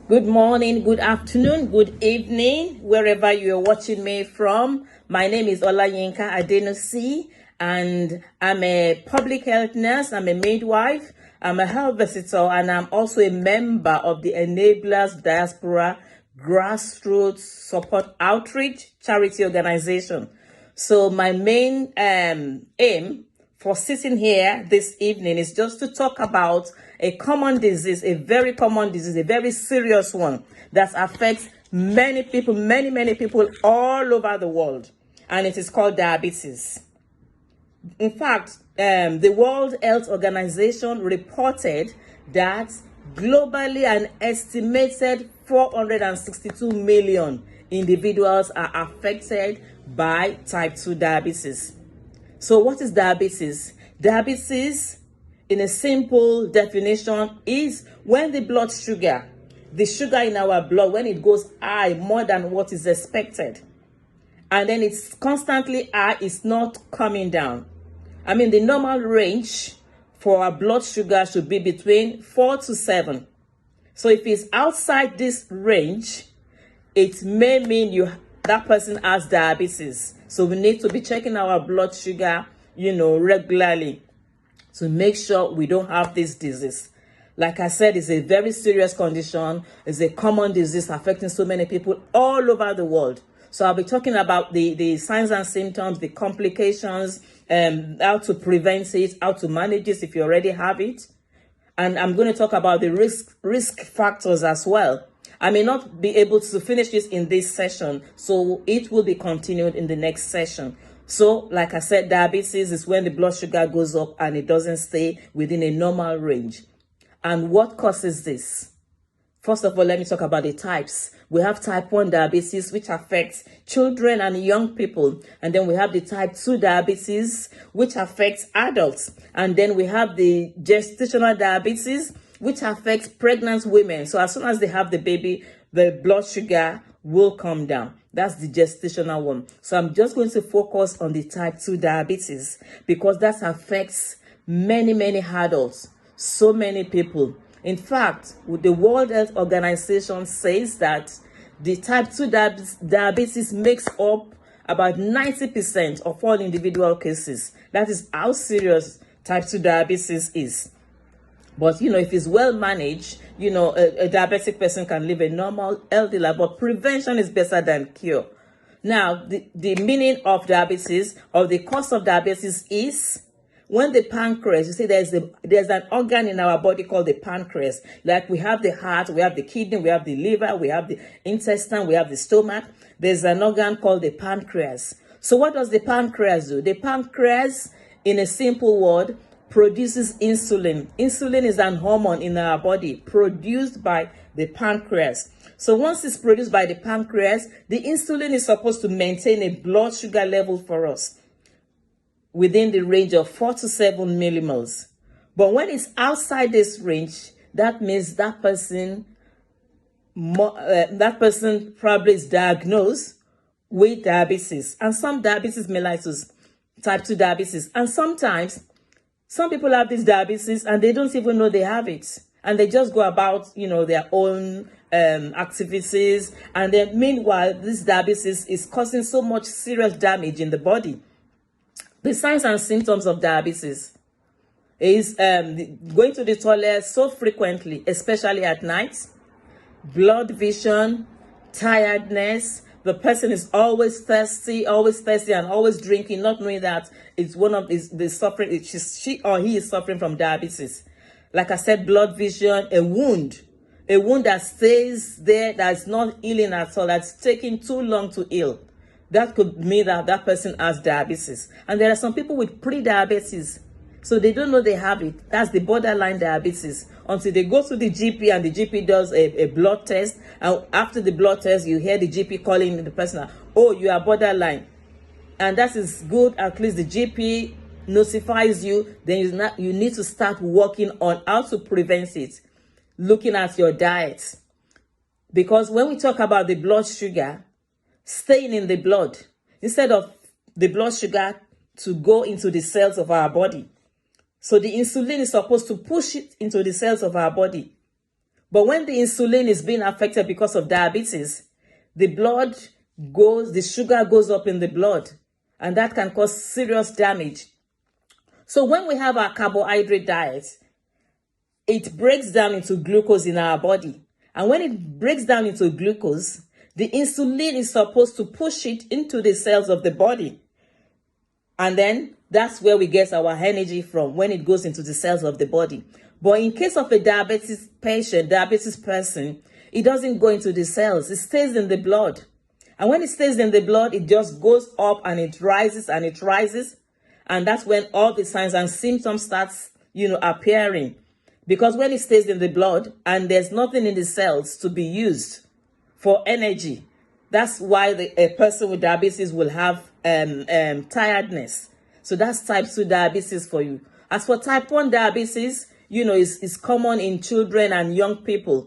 Good morning, good afternoon, good evening, wherever you're watching me from. My name is Olayinka Adenusi, and I'm a public health nurse. I'm a midwife. I'm a health visitor, and I'm also a member of the Enablers Diaspora Grassroots Support Outreach Charity Organization. So my main aim for sitting here this evening is just to talk about a common disease, a very common disease, a very serious one that affects many people, many people all over the world, and it is called diabetes. In fact, the World Health Organization reported that globally an estimated 462 million individuals are affected by type 2 diabetes. So what is diabetes? Diabetes, in a simple definition, is when the blood sugar, the sugar in our blood, when it goes high more than what is expected, and then it's constantly high, it's not coming down. I mean, the normal range for our blood sugar should be between 4 to 7. So if it's outside this range, it may mean that person has diabetes. So we need to be checking our blood sugar, regularly to make sure we don't have this disease. Like I said, it's a very serious condition. It's a common disease affecting so many people all over the world. So I'll be talking about the signs and symptoms, the complications, how to prevent it, how to manage it if you already have it. And I'm going to talk about the risk factors as well. I may not be able to finish this in this session, so it will be continued in the next session. So, like I said, diabetes is when the blood sugar goes up and it doesn't stay within a normal range. And what causes this? First of all, let me talk about the types. We have type 1 diabetes, which affects children and young people. And then we have the type 2 diabetes, which affects adults. And then we have the gestational diabetes, which affects pregnant women. So as soon as they have the baby, the blood sugar will come down. That's the gestational one. So I'm just going to focus on the type 2 diabetes because that affects many adults, so many people. In fact, the World Health Organization says that the type 2 diabetes makes up about 90% of all individual cases. That is how serious type 2 diabetes is. But, if it's well managed, a diabetic person can live a normal, healthy life. But prevention is better than cure. Now, the meaning of diabetes or the cause of diabetes is when the pancreas, you see there's an organ in our body called the pancreas. Like we have the heart, we have the kidney, we have the liver, we have the intestine, we have the stomach. There's an organ called the pancreas. So what does the pancreas do? The pancreas, in a simple word, produces insulin. Insulin is an hormone in our body produced by the pancreas. So once it's produced by the pancreas, the insulin is supposed to maintain a blood sugar level for us within the range of 4 to 7 millimoles. But when it's outside this range, that means that person probably is diagnosed with diabetes, and some diabetes mellitus, type 2 diabetes. And sometimes some people have this diabetes and they don't even know they have it, and they just go about their own activities, and then meanwhile this diabetes is causing so much serious damage in the body. The signs and symptoms of diabetes is going to the toilet so frequently, especially at night, blurred vision, tiredness. The person is always thirsty and always drinking, not knowing that it's one of the suffering. She or he is suffering from diabetes. Like I said, blurred vision, a wound that stays there, that's not healing at all, that's taking too long to heal. That could mean that person has diabetes. And there are some people with pre-diabetes, so they don't know they have it. That's the borderline diabetes. Until they go to the GP and the GP does a blood test. And after the blood test, you hear the GP calling the person, oh, you are borderline. And that is good. At least the GP notifies you. Then you need to start working on how to prevent it, looking at your diet. Because when we talk about the blood sugar staying in the blood, instead of the blood sugar to go into the cells of our body, so the insulin is supposed to push it into the cells of our body. But when the insulin is being affected because of diabetes, the sugar goes up in the blood, and that can cause serious damage. So when we have our carbohydrate diet, it breaks down into glucose in our body. And when it breaks down into glucose, the insulin is supposed to push it into the cells of the body. And then that's where we get our energy from, when it goes into the cells of the body. But in case of a diabetes person, it doesn't go into the cells. It stays in the blood. And when it stays in the blood, it just goes up and it rises and it rises. And that's when all the signs and symptoms starts, appearing. Because when it stays in the blood and there's nothing in the cells to be used for energy, that's why a person with diabetes will have tiredness. So that's type 2 diabetes for you. As for type 1 diabetes, is common in children and young people.